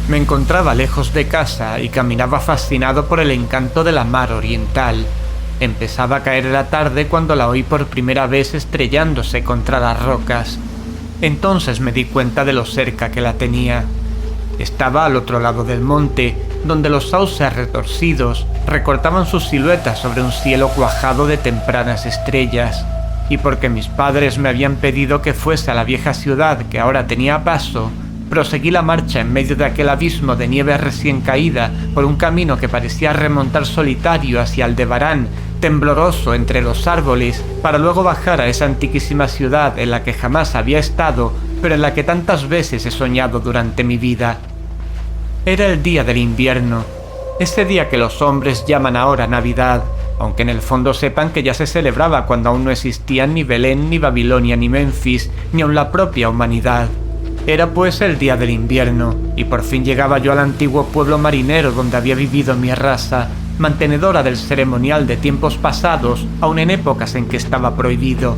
Me encontraba lejos de casa y caminaba fascinado por el encanto de la mar oriental. Empezaba a caer la tarde cuando la oí por primera vez estrellándose contra las rocas. Entonces me di cuenta de lo cerca que la tenía. Estaba al otro lado del monte, donde los sauces retorcidos recortaban sus siluetas sobre un cielo cuajado de tempranas estrellas. Y porque mis padres me habían pedido que fuese a la vieja ciudad que ahora tenía a paso, proseguí la marcha en medio de aquel abismo de nieve recién caída por un camino que parecía remontar solitario hacia Aldebarán, tembloroso entre los árboles, para luego bajar a esa antiquísima ciudad en la que jamás había estado, pero en la que tantas veces he soñado durante mi vida. Era el día del invierno, ese día que los hombres llaman ahora Navidad, aunque en el fondo sepan que ya se celebraba cuando aún no existían ni Belén, ni Babilonia, ni Memphis, ni aun la propia humanidad. Era pues el día del invierno, y por fin llegaba yo al antiguo pueblo marinero donde había vivido mi raza, mantenedora del ceremonial de tiempos pasados, aun en épocas en que estaba prohibido.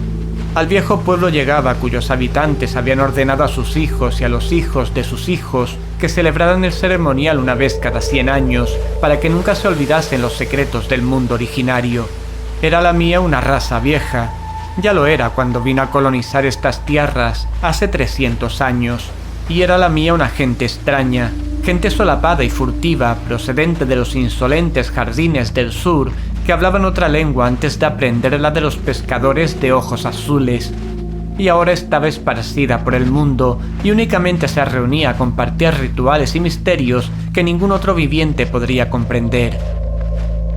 Al viejo pueblo llegaba cuyos habitantes habían ordenado a sus hijos y a los hijos de sus hijos que celebraran el ceremonial una vez cada 100 años, para que nunca se olvidasen los secretos del mundo originario. Era la mía una raza vieja. Ya lo era cuando vino a colonizar estas tierras hace 300 años, y era la mía una gente extraña, gente solapada y furtiva procedente de los insolentes jardines del sur que hablaban otra lengua antes de aprender la de los pescadores de ojos azules. Y ahora estaba esparcida por el mundo y únicamente se reunía a compartir rituales y misterios que ningún otro viviente podría comprender.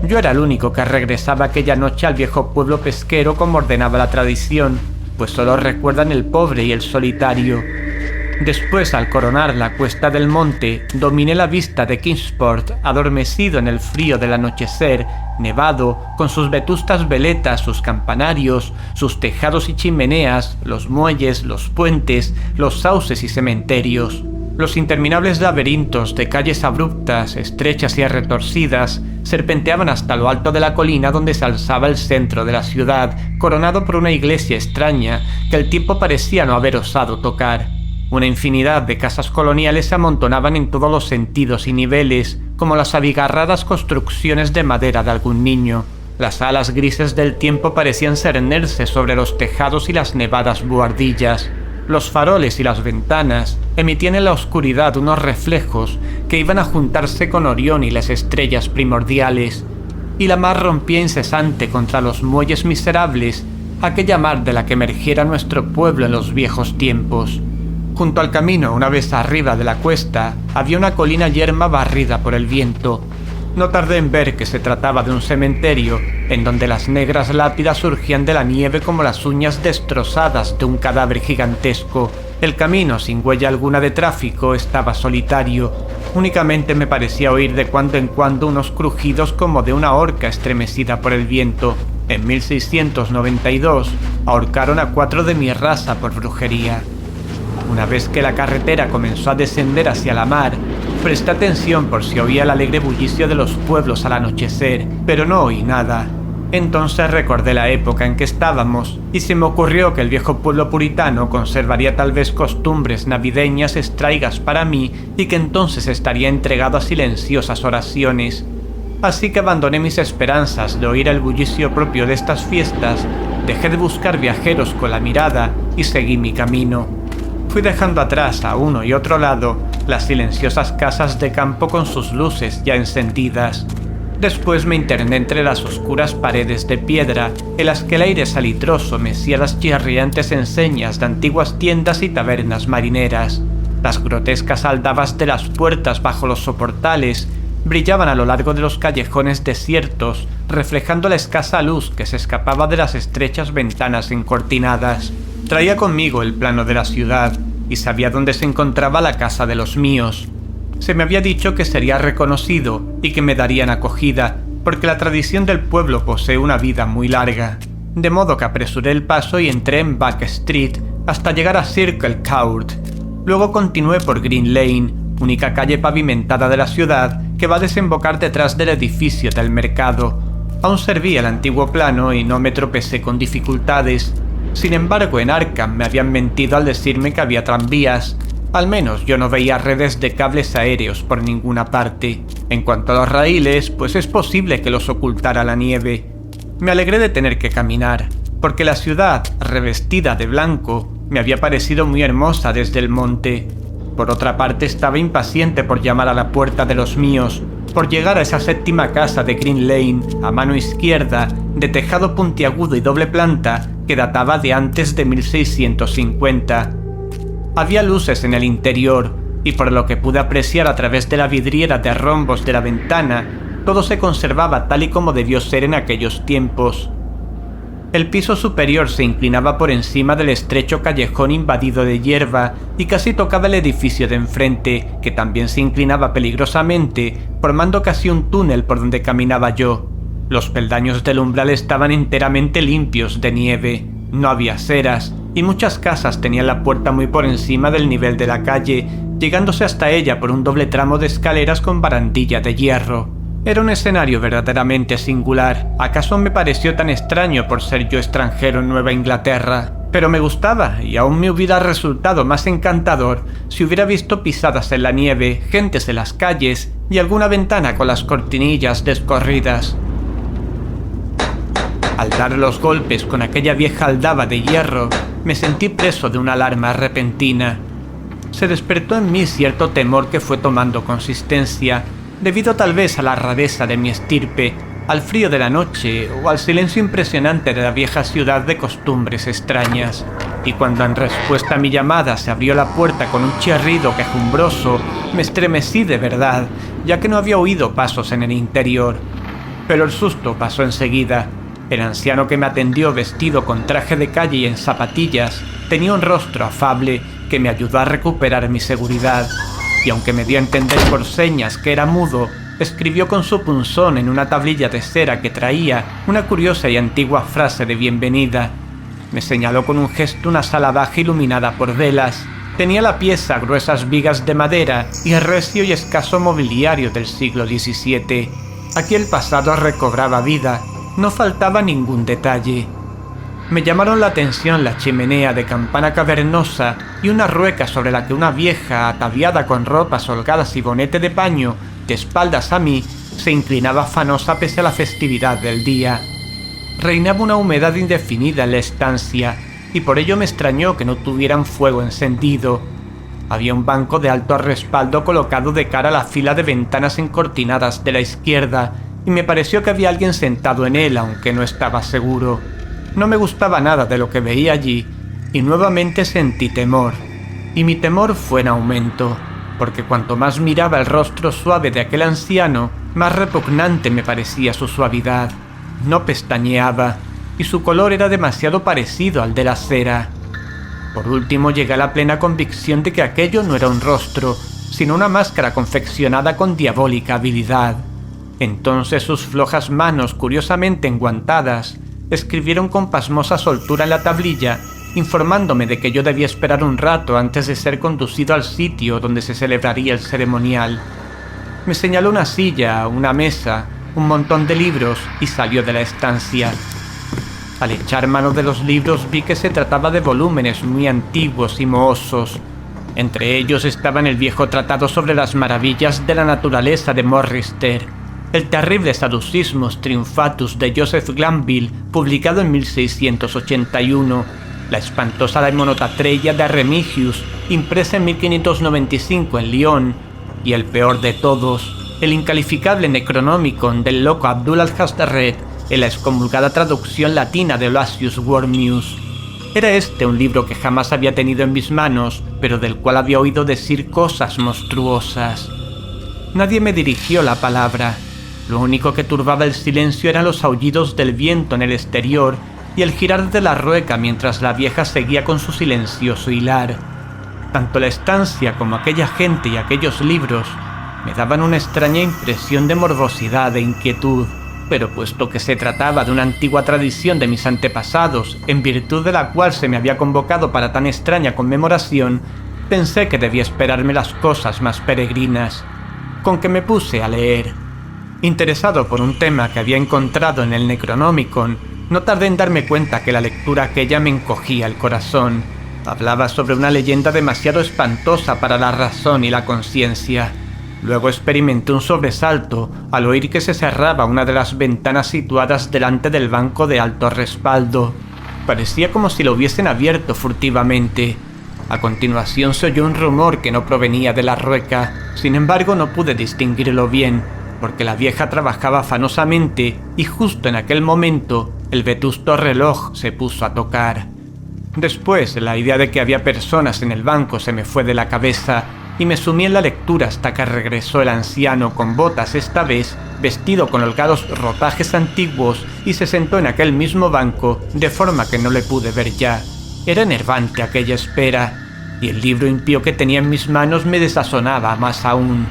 Yo era el único que regresaba aquella noche al viejo pueblo pesquero como ordenaba la tradición, pues solo recuerdan el pobre y el solitario. Después, al coronar la cuesta del monte, dominé la vista de Kingsport, adormecido en el frío del anochecer, nevado, con sus vetustas veletas, sus campanarios, sus tejados y chimeneas, los muelles, los puentes, los sauces y cementerios. Los interminables laberintos de calles abruptas, estrechas y retorcidas serpenteaban hasta lo alto de la colina donde se alzaba el centro de la ciudad, coronado por una iglesia extraña que el tiempo parecía no haber osado tocar. Una infinidad de casas coloniales se amontonaban en todos los sentidos y niveles, como las abigarradas construcciones de madera de algún niño. Las alas grises del tiempo parecían cernerse sobre los tejados y las nevadas buhardillas. Los faroles y las ventanas emitían en la oscuridad unos reflejos que iban a juntarse con Orión y las estrellas primordiales. Y la mar rompía incesante contra los muelles miserables, aquella mar de la que emergiera nuestro pueblo en los viejos tiempos. Junto al camino, una vez arriba de la cuesta, había una colina yerma barrida por el viento. No tardé en ver que se trataba de un cementerio, en donde las negras lápidas surgían de la nieve como las uñas destrozadas de un cadáver gigantesco. El camino, sin huella alguna de tráfico, estaba solitario. Únicamente me parecía oír de cuando en cuando unos crujidos como de una horca estremecida por el viento. En 1692 ahorcaron a 4 de mi raza por brujería. Una vez que la carretera comenzó a descender hacia la mar, presté atención por si oía el alegre bullicio de los pueblos al anochecer, pero no oí nada. Entonces recordé la época en que estábamos, y se me ocurrió que el viejo pueblo puritano conservaría tal vez costumbres navideñas extraigas para mí y que entonces estaría entregado a silenciosas oraciones. Así que abandoné mis esperanzas de oír el bullicio propio de estas fiestas, dejé de buscar viajeros con la mirada y seguí mi camino. Fui dejando atrás a uno y otro lado las silenciosas casas de campo con sus luces ya encendidas. Después me interné entre las oscuras paredes de piedra, en las que el aire salitroso mecía las chirriantes enseñas de antiguas tiendas y tabernas marineras. Las grotescas aldabas de las puertas bajo los soportales brillaban a lo largo de los callejones desiertos, reflejando la escasa luz que se escapaba de las estrechas ventanas encortinadas. Traía conmigo el plano de la ciudad y sabía dónde se encontraba la casa de los míos. Se me había dicho que sería reconocido y que me darían acogida, porque la tradición del pueblo posee una vida muy larga. De modo que apresuré el paso y entré en Back Street hasta llegar a Circle Court. Luego continué por Green Lane, única calle pavimentada de la ciudad que va a desembocar detrás del edificio del mercado. Aún servía el antiguo plano y no me tropecé con dificultades. Sin embargo, en Arkham me habían mentido al decirme que había tranvías. Al menos yo no veía redes de cables aéreos por ninguna parte. En cuanto a los raíles, pues es posible que los ocultara la nieve. Me alegré de tener que caminar, porque la ciudad, revestida de blanco, me había parecido muy hermosa desde el monte. Por otra parte, estaba impaciente por llamar a la puerta de los míos, por llegar a esa séptima casa de Green Lane, a mano izquierda, de tejado puntiagudo y doble planta, que databa de antes de 1650. Había luces en el interior, y por lo que pude apreciar a través de la vidriera de rombos de la ventana, todo se conservaba tal y como debió ser en aquellos tiempos. El piso superior se inclinaba por encima del estrecho callejón invadido de hierba y casi tocaba el edificio de enfrente, que también se inclinaba peligrosamente, formando casi un túnel por donde caminaba yo. Los peldaños del umbral estaban enteramente limpios de nieve, no había aceras, y muchas casas tenían la puerta muy por encima del nivel de la calle, llegándose hasta ella por un doble tramo de escaleras con barandilla de hierro. Era un escenario verdaderamente singular. ¿Acaso me pareció tan extraño por ser yo extranjero en Nueva Inglaterra? Pero me gustaba, y aún me hubiera resultado más encantador si hubiera visto pisadas en la nieve, gentes en las calles y alguna ventana con las cortinillas descorridas. Al dar los golpes con aquella vieja aldaba de hierro, me sentí preso de una alarma repentina. Se despertó en mí cierto temor que fue tomando consistencia, debido tal vez a la rareza de mi estirpe, al frío de la noche o al silencio impresionante de la vieja ciudad de costumbres extrañas. Y cuando en respuesta a mi llamada se abrió la puerta con un chirrido quejumbroso, me estremecí de verdad, ya que no había oído pasos en el interior. Pero el susto pasó enseguida. El anciano que me atendió vestido con traje de calle y en zapatillas tenía un rostro afable que me ayudó a recuperar mi seguridad. Y aunque me dio a entender por señas que era mudo, escribió con su punzón en una tablilla de cera que traía una curiosa y antigua frase de bienvenida. Me señaló con un gesto una sala baja iluminada por velas. Tenía la pieza gruesas vigas de madera y el recio y escaso mobiliario del siglo XVII. Aquí el pasado recobraba vida, no faltaba ningún detalle. Me llamaron la atención la chimenea de campana cavernosa y una rueca sobre la que una vieja, ataviada con ropas holgadas y bonete de paño, de espaldas a mí, se inclinaba afanosa pese a la festividad del día. Reinaba una humedad indefinida en la estancia, y por ello me extrañó que no tuvieran fuego encendido. Había un banco de alto respaldo colocado de cara a la fila de ventanas encortinadas de la izquierda, y me pareció que había alguien sentado en él, aunque no estaba seguro. No me gustaba nada de lo que veía allí, y nuevamente sentí temor. Y mi temor fue en aumento, porque cuanto más miraba el rostro suave de aquel anciano, más repugnante me parecía su suavidad. No pestañeaba, y su color era demasiado parecido al de la cera. Por último llegué a la plena convicción de que aquello no era un rostro, sino una máscara confeccionada con diabólica habilidad. Entonces sus flojas manos, curiosamente enguantadas, escribieron con pasmosa soltura en la tablilla, informándome de que yo debía esperar un rato antes de ser conducido al sitio donde se celebraría el ceremonial. Me señaló una silla, una mesa, un montón de libros y salió de la estancia. Al echar mano de los libros vi que se trataba de volúmenes muy antiguos y mohosos. Entre ellos estaban el viejo tratado sobre las maravillas de la naturaleza de Morrister, el terrible Sadducismus Triumphatus de Joseph Glanville, publicado en 1681, la espantosa Daimonotatreia de Remigius, impresa en 1595 en Lyon, y el peor de todos, el incalificable Necronomicon del loco Abdul al-Hastred, en la excomulgada traducción latina de Olasius Wormius. Era este un libro que jamás había tenido en mis manos, pero del cual había oído decir cosas monstruosas. Nadie me dirigió la palabra. Lo único que turbaba el silencio eran los aullidos del viento en el exterior y el girar de la rueca mientras la vieja seguía con su silencioso hilar. Tanto la estancia como aquella gente y aquellos libros me daban una extraña impresión de morbosidad e inquietud, pero puesto que se trataba de una antigua tradición de mis antepasados, en virtud de la cual se me había convocado para tan extraña conmemoración, pensé que debía esperarme las cosas más peregrinas, con que me puse a leer. Interesado por un tema que había encontrado en el Necronomicon, no tardé en darme cuenta que la lectura aquella me encogía el corazón. Hablaba sobre una leyenda demasiado espantosa para la razón y la conciencia. Luego experimenté un sobresalto al oír que se cerraba una de las ventanas situadas delante del banco de alto respaldo. Parecía como si lo hubiesen abierto furtivamente. A continuación se oyó un rumor que no provenía de la rueca, sin embargo no pude distinguirlo bien, porque la vieja trabajaba afanosamente y justo en aquel momento el vetusto reloj se puso a tocar. Después, la idea de que había personas en el banco se me fue de la cabeza y me sumí en la lectura hasta que regresó el anciano con botas esta vez, vestido con holgados ropajes antiguos, y se sentó en aquel mismo banco, de forma que no le pude ver ya. Era enervante aquella espera, y el libro impío que tenía en mis manos me desazonaba más aún.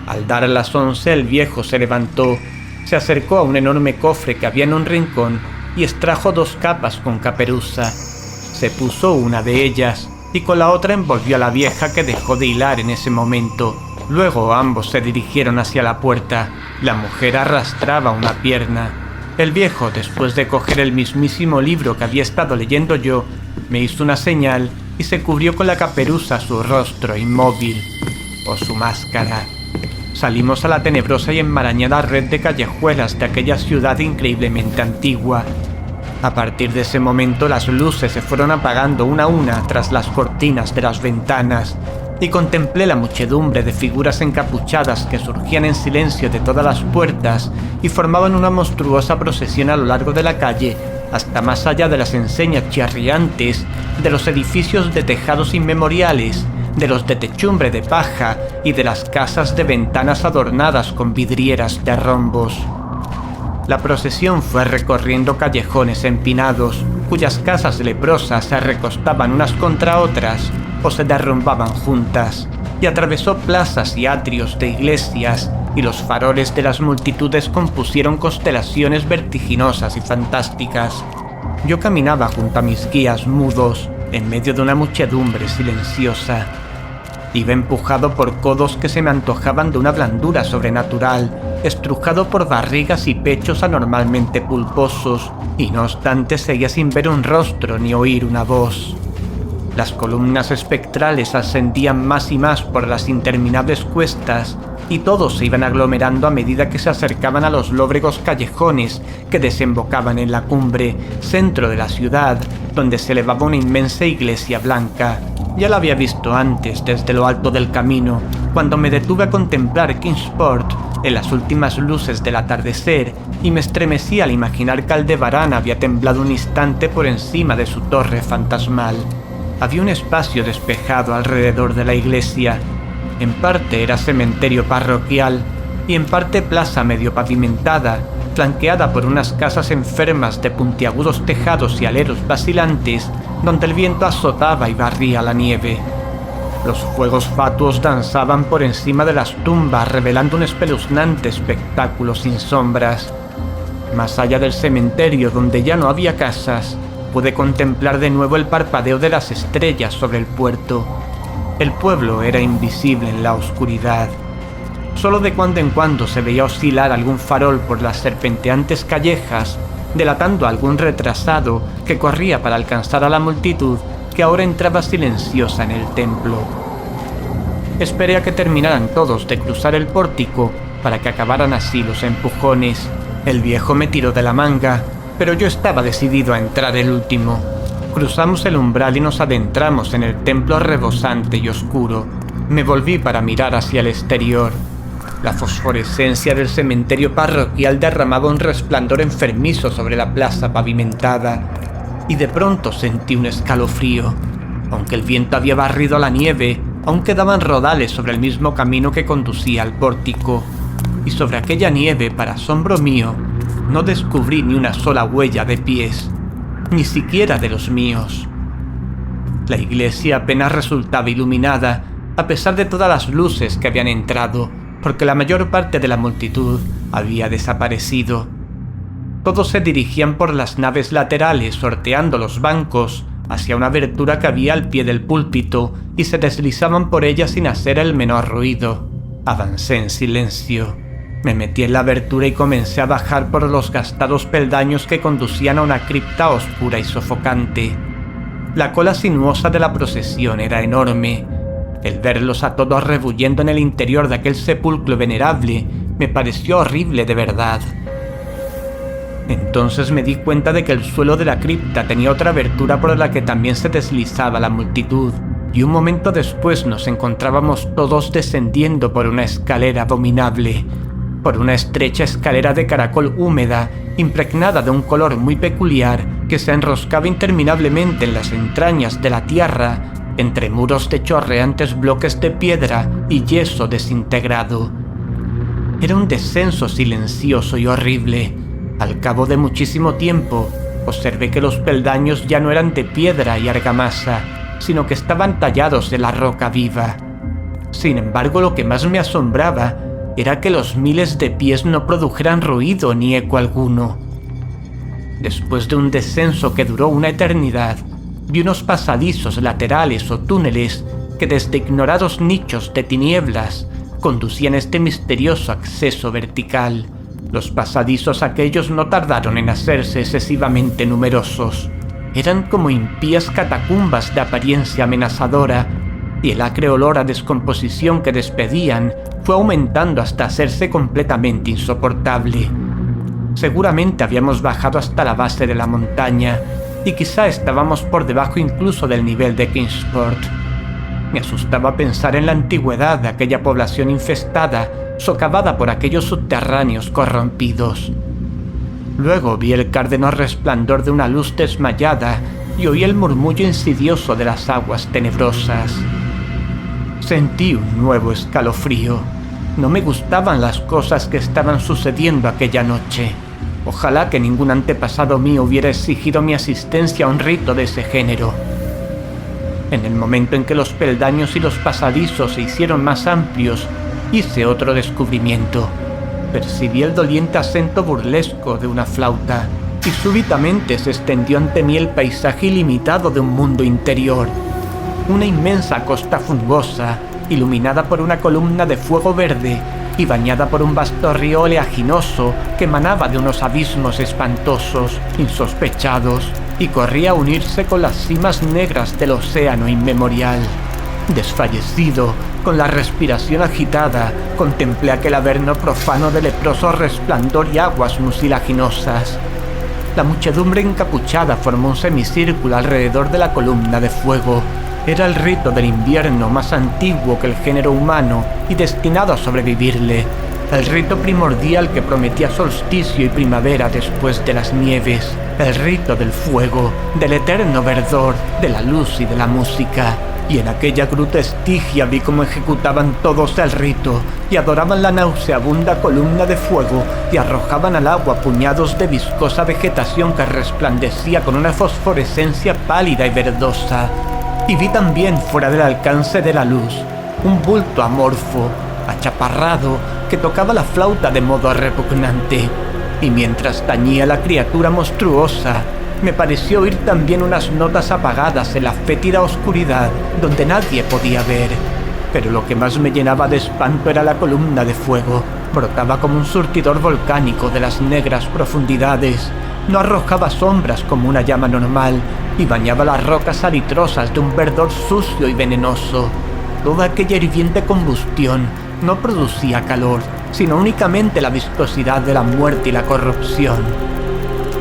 Al dar las 11 el viejo se levantó, se acercó a un enorme cofre que había en un rincón y extrajo 2 capas con caperuza. Se puso una de ellas y con la otra envolvió a la vieja, que dejó de hilar en ese momento. Luego ambos se dirigieron hacia la puerta. La mujer arrastraba una pierna. El viejo, después de coger el mismísimo libro que había estado leyendo yo, me hizo una señal y se cubrió con la caperuza su rostro inmóvil, o su máscara. Salimos a la tenebrosa y enmarañada red de callejuelas de aquella ciudad increíblemente antigua. A partir de ese momento las luces se fueron apagando una a una tras las cortinas de las ventanas, y contemplé la muchedumbre de figuras encapuchadas que surgían en silencio de todas las puertas y formaban una monstruosa procesión a lo largo de la calle, hasta más allá de las enseñas chirriantes, de los edificios de tejados inmemoriales, de los de techumbre de paja y de las casas de ventanas adornadas con vidrieras de rombos. La procesión fue recorriendo callejones empinados, cuyas casas leprosas se recostaban unas contra otras o se derrumbaban juntas, y atravesó plazas y atrios de iglesias, y los faroles de las multitudes compusieron constelaciones vertiginosas y fantásticas. Yo caminaba junto a mis guías mudos, en medio de una muchedumbre silenciosa. Iba empujado por codos que se me antojaban de una blandura sobrenatural, estrujado por barrigas y pechos anormalmente pulposos, y no obstante seguía sin ver un rostro ni oír una voz. Las columnas espectrales ascendían más y más por las interminables cuestas, y todos se iban aglomerando a medida que se acercaban a los lóbregos callejones que desembocaban en la cumbre, centro de la ciudad, donde se elevaba una inmensa iglesia blanca. Ya la había visto antes desde lo alto del camino, cuando me detuve a contemplar Kingsport en las últimas luces del atardecer, y me estremecí al imaginar que Aldebarán había temblado un instante por encima de su torre fantasmal. Había un espacio despejado alrededor de la iglesia. En parte era cementerio parroquial y en parte plaza medio pavimentada, flanqueada por unas casas enfermas de puntiagudos tejados y aleros vacilantes, donde el viento azotaba y barría la nieve. Los fuegos fatuos danzaban por encima de las tumbas, revelando un espeluznante espectáculo sin sombras. Más allá del cementerio, donde ya no había casas, pude contemplar de nuevo el parpadeo de las estrellas sobre el puerto. El pueblo era invisible en la oscuridad. Solo de cuando en cuando se veía oscilar algún farol por las serpenteantes callejas, delatando a algún retrasado que corría para alcanzar a la multitud que ahora entraba silenciosa en el templo. Esperé a que terminaran todos de cruzar el pórtico para que acabaran así los empujones. El viejo me tiró de la manga, pero yo estaba decidido a entrar el último. Cruzamos el umbral y nos adentramos en el templo rebosante y oscuro. Me volví para mirar hacia el exterior. La fosforescencia del cementerio parroquial derramaba un resplandor enfermizo sobre la plaza pavimentada, y de pronto sentí un escalofrío. Aunque el viento había barrido la nieve, aún quedaban rodales sobre el mismo camino que conducía al pórtico, y sobre aquella nieve, para asombro mío, no descubrí ni una sola huella de pies, ni siquiera de los míos. La iglesia apenas resultaba iluminada, a pesar de todas las luces que habían entrado, porque la mayor parte de la multitud había desaparecido. Todos se dirigían por las naves laterales, sorteando los bancos, hacia una abertura que había al pie del púlpito, y se deslizaban por ella sin hacer el menor ruido. Avancé en silencio. Me metí en la abertura y comencé a bajar por los gastados peldaños que conducían a una cripta oscura y sofocante. La cola sinuosa de la procesión era enorme. El verlos a todos rebullendo en el interior de aquel sepulcro venerable me pareció horrible de verdad. Entonces me di cuenta de que el suelo de la cripta tenía otra abertura por la que también se deslizaba la multitud, y un momento después nos encontrábamos todos descendiendo por una escalera abominable, por una estrecha escalera de caracol húmeda, impregnada de un color muy peculiar que se enroscaba interminablemente en las entrañas de la tierra, entre muros de chorreantes bloques de piedra y yeso desintegrado. Era un descenso silencioso y horrible. Al cabo de muchísimo tiempo, observé que los peldaños ya no eran de piedra y argamasa, sino que estaban tallados de la roca viva. Sin embargo, lo que más me asombraba era que los miles de pies no produjeran ruido ni eco alguno. Después de un descenso que duró una eternidad, vi unos pasadizos laterales o túneles que desde ignorados nichos de tinieblas conducían este misterioso acceso vertical. Los pasadizos aquellos no tardaron en hacerse excesivamente numerosos. Eran como impías catacumbas de apariencia amenazadora, y el acre olor a descomposición que despedían fue aumentando hasta hacerse completamente insoportable. Seguramente habíamos bajado hasta la base de la montaña, y quizá estábamos por debajo incluso del nivel de Kingsport. Me asustaba pensar en la antigüedad de aquella población infestada, socavada por aquellos subterráneos corrompidos. Luego vi el cárdeno resplandor de una luz desmayada y oí el murmullo insidioso de las aguas tenebrosas. Sentí un nuevo escalofrío. No me gustaban las cosas que estaban sucediendo aquella noche. Ojalá que ningún antepasado mío hubiera exigido mi asistencia a un rito de ese género. En el momento en que los peldaños y los pasadizos se hicieron más amplios, hice otro descubrimiento. Percibí el doliente acento burlesco de una flauta, y súbitamente se extendió ante mí el paisaje ilimitado de un mundo interior. Una inmensa costa fungosa, iluminada por una columna de fuego verde y bañada por un vasto río oleaginoso que emanaba de unos abismos espantosos, insospechados, y corría a unirse con las cimas negras del océano inmemorial. Desfallecido, con la respiración agitada, contemplé aquel averno profano de leproso resplandor y aguas mucilaginosas. La muchedumbre encapuchada formó un semicírculo alrededor de la columna de fuego. Era el rito del invierno más antiguo que el género humano y destinado a sobrevivirle. El rito primordial que prometía solsticio y primavera después de las nieves. El rito del fuego, del eterno verdor, de la luz y de la música. Y en aquella gruta estigia vi cómo ejecutaban todos el rito y adoraban la nauseabunda columna de fuego y arrojaban al agua puñados de viscosa vegetación que resplandecía con una fosforescencia pálida y verdosa. Y vi también, fuera del alcance de la luz, un bulto amorfo, achaparrado, que tocaba la flauta de modo repugnante. Y mientras tañía la criatura monstruosa, me pareció oír también unas notas apagadas en la fétida oscuridad donde nadie podía ver. Pero lo que más me llenaba de espanto era la columna de fuego. Brotaba como un surtidor volcánico de las negras profundidades. No arrojaba sombras como una llama normal y bañaba las rocas salitrosas de un verdor sucio y venenoso. Toda aquella hirviente combustión no producía calor, sino únicamente la viscosidad de la muerte y la corrupción.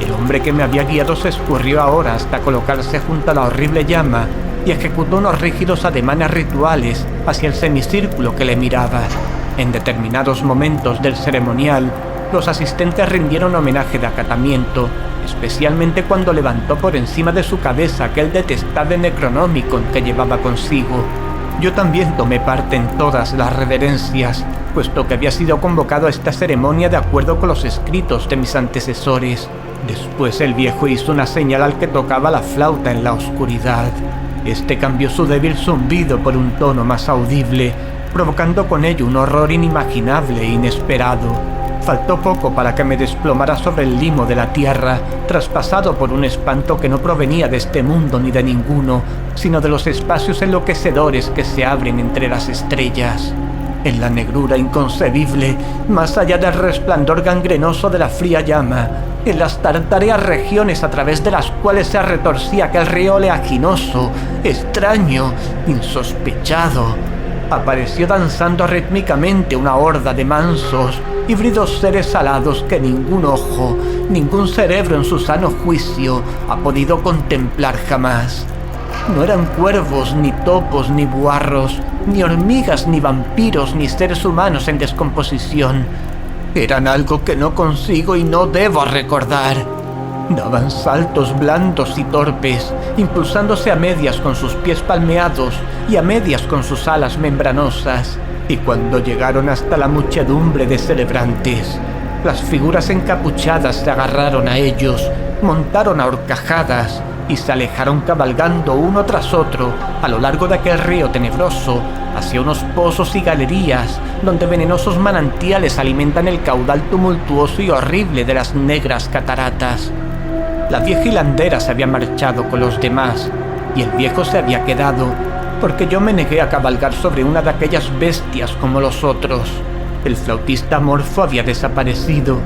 El hombre que me había guiado se escurrió ahora hasta colocarse junto a la horrible llama y ejecutó unos rígidos ademanes rituales hacia el semicírculo que le miraba. En determinados momentos del ceremonial, los asistentes rindieron homenaje de acatamiento, especialmente cuando levantó por encima de su cabeza aquel detestable Necronomicon que llevaba consigo. Yo también tomé parte en todas las reverencias, puesto que había sido convocado a esta ceremonia de acuerdo con los escritos de mis antecesores. Después el viejo hizo una señal al que tocaba la flauta en la oscuridad. Este cambió su débil zumbido por un tono más audible, provocando con ello un horror inimaginable e inesperado. Faltó poco para que me desplomara sobre el limo de la tierra, traspasado por un espanto que no provenía de este mundo ni de ninguno, sino de los espacios enloquecedores que se abren entre las estrellas. En la negrura inconcebible, más allá del resplandor gangrenoso de la fría llama, en las tartáreas regiones a través de las cuales se retorcía aquel río oleaginoso, extraño, insospechado, apareció danzando rítmicamente una horda de mansos, híbridos seres alados que ningún ojo, ningún cerebro en su sano juicio ha podido contemplar jamás. No eran cuervos, ni topos, ni buarros, ni hormigas, ni vampiros, ni seres humanos en descomposición. Eran algo que no consigo y no debo recordar. Daban saltos blandos y torpes, impulsándose a medias con sus pies palmeados y a medias con sus alas membranosas. Y cuando llegaron hasta la muchedumbre de celebrantes, las figuras encapuchadas se agarraron a ellos, montaron a horcajadas y se alejaron cabalgando uno tras otro a lo largo de aquel río tenebroso hacia unos pozos y galerías donde venenosos manantiales alimentan el caudal tumultuoso y horrible de las negras cataratas. La vieja hilandera se había marchado con los demás y el viejo se había quedado porque yo me negué a cabalgar sobre una de aquellas bestias como los otros. El flautista Morfo había desaparecido,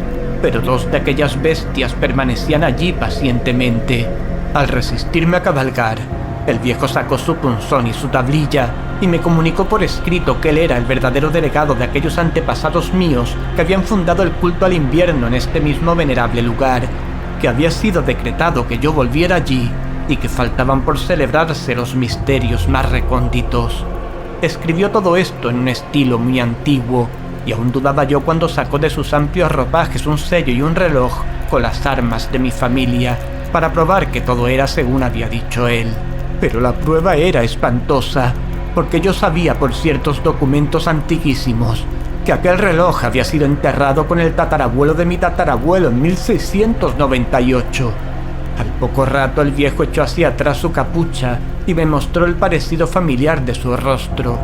pero dos de aquellas bestias permanecían allí pacientemente. Al resistirme a cabalgar, el viejo sacó su punzón y su tablilla y me comunicó por escrito que él era el verdadero delegado de aquellos antepasados míos que habían fundado el culto al invierno en este mismo venerable lugar, que había sido decretado que yo volviera allí y que faltaban por celebrarse los misterios más recónditos. Escribió todo esto en un estilo muy antiguo, y aún dudaba yo cuando sacó de sus amplios ropajes un sello y un reloj con las armas de mi familia, para probar que todo era según había dicho él. Pero la prueba era espantosa, porque yo sabía por ciertos documentos antiquísimos que aquel reloj había sido enterrado con el tatarabuelo de mi tatarabuelo en 1698. Al poco rato el viejo echó hacia atrás su capucha y me mostró el parecido familiar de su rostro.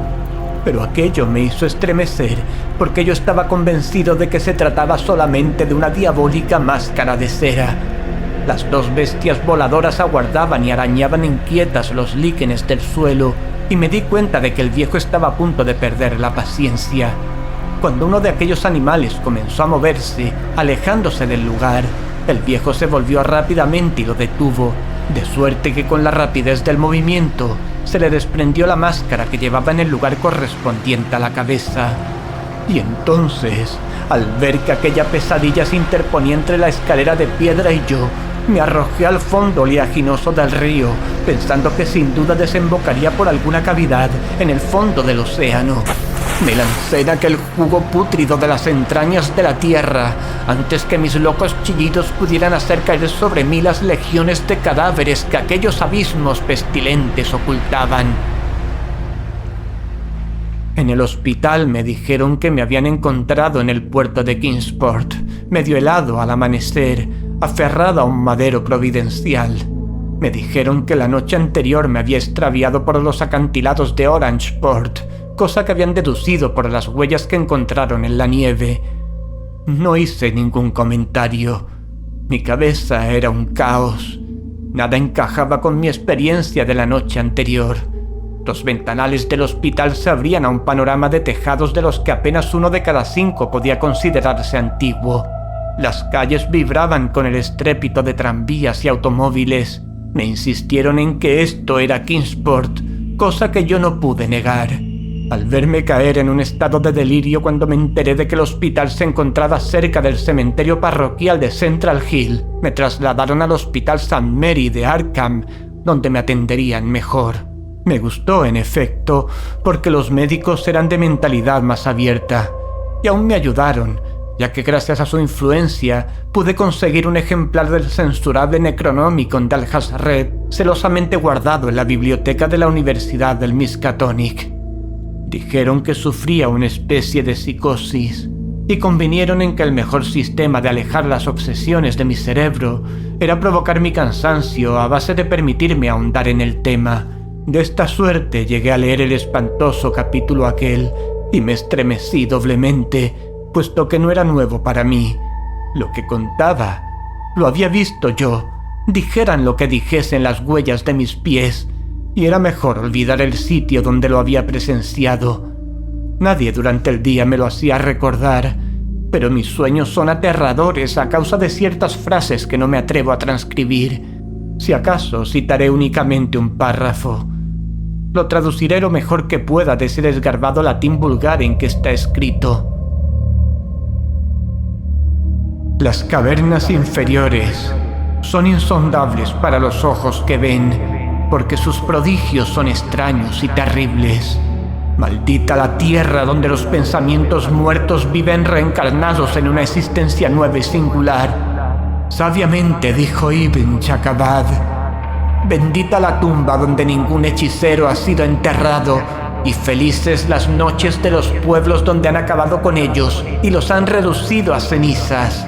Pero aquello me hizo estremecer, porque yo estaba convencido de que se trataba solamente de una diabólica máscara de cera. Las dos bestias voladoras aguardaban y arañaban inquietas los líquenes del suelo, y me di cuenta de que el viejo estaba a punto de perder la paciencia. Cuando uno de aquellos animales comenzó a moverse, alejándose del lugar, el viejo se volvió rápidamente y lo detuvo, de suerte que con la rapidez del movimiento se le desprendió la máscara que llevaba en el lugar correspondiente a la cabeza. Y entonces, al ver que aquella pesadilla se interponía entre la escalera de piedra y yo, me arrojé al fondo oleaginoso del río, pensando que sin duda desembocaría por alguna cavidad en el fondo del océano. Me lancé en aquel jugo pútrido de las entrañas de la tierra, antes que mis locos chillidos pudieran hacer caer sobre mí las legiones de cadáveres que aquellos abismos pestilentes ocultaban. En el hospital me dijeron que me habían encontrado en el puerto de Kingsport, medio helado al amanecer, aferrado a un madero providencial. Me dijeron que la noche anterior me había extraviado por los acantilados de Orangeport, cosa que habían deducido por las huellas que encontraron en la nieve. No hice ningún comentario. Mi cabeza era un caos. Nada encajaba con mi experiencia de la noche anterior. Los ventanales del hospital se abrían a un panorama de tejados de los que apenas 1 de cada 5 podía considerarse antiguo. Las calles vibraban con el estrépito de tranvías y automóviles. Me insistieron en que esto era Kingsport, cosa que yo no pude negar. Al verme caer en un estado de delirio cuando me enteré de que el hospital se encontraba cerca del cementerio parroquial de Central Hill, me trasladaron al Hospital St. Mary de Arkham, donde me atenderían mejor. Me gustó, en efecto, porque los médicos eran de mentalidad más abierta, y aún me ayudaron, ya que gracias a su influencia pude conseguir un ejemplar del censurable Necronomicon de Alhazred, celosamente guardado en la biblioteca de la Universidad del Miskatonic. Dijeron que sufría una especie de psicosis, y convinieron en que el mejor sistema de alejar las obsesiones de mi cerebro era provocar mi cansancio a base de permitirme ahondar en el tema. De esta suerte llegué a leer el espantoso capítulo aquel, y me estremecí doblemente, puesto que no era nuevo para mí. Lo que contaba, lo había visto yo, dijeran lo que dijesen las huellas de mis pies, y era mejor olvidar el sitio donde lo había presenciado. Nadie durante el día me lo hacía recordar, pero mis sueños son aterradores a causa de ciertas frases que no me atrevo a transcribir. Si acaso citaré únicamente un párrafo. Lo traduciré lo mejor que pueda de ese desgarbado latín vulgar en que está escrito. Las cavernas inferiores son insondables para los ojos que ven, porque sus prodigios son extraños y terribles. Maldita la tierra donde los pensamientos muertos viven reencarnados en una existencia nueva y singular. Sabiamente dijo Ibn Chakabad. Bendita la tumba donde ningún hechicero ha sido enterrado, y felices las noches de los pueblos donde han acabado con ellos y los han reducido a cenizas.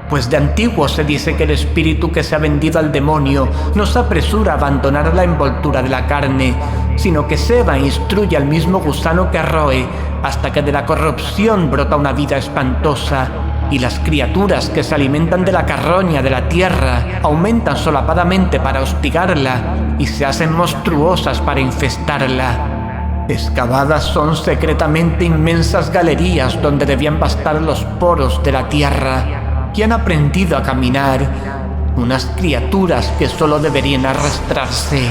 Pues de antiguo se dice que el espíritu que se ha vendido al demonio no se apresura a abandonar la envoltura de la carne, sino que ceba e instruye al mismo gusano que roe, hasta que de la corrupción brota una vida espantosa, y las criaturas que se alimentan de la carroña de la tierra aumentan solapadamente para hostigarla y se hacen monstruosas para infestarla. Excavadas son secretamente inmensas galerías donde debían bastar los poros de la tierra, y han aprendido a caminar unas criaturas que solo deberían arrastrarse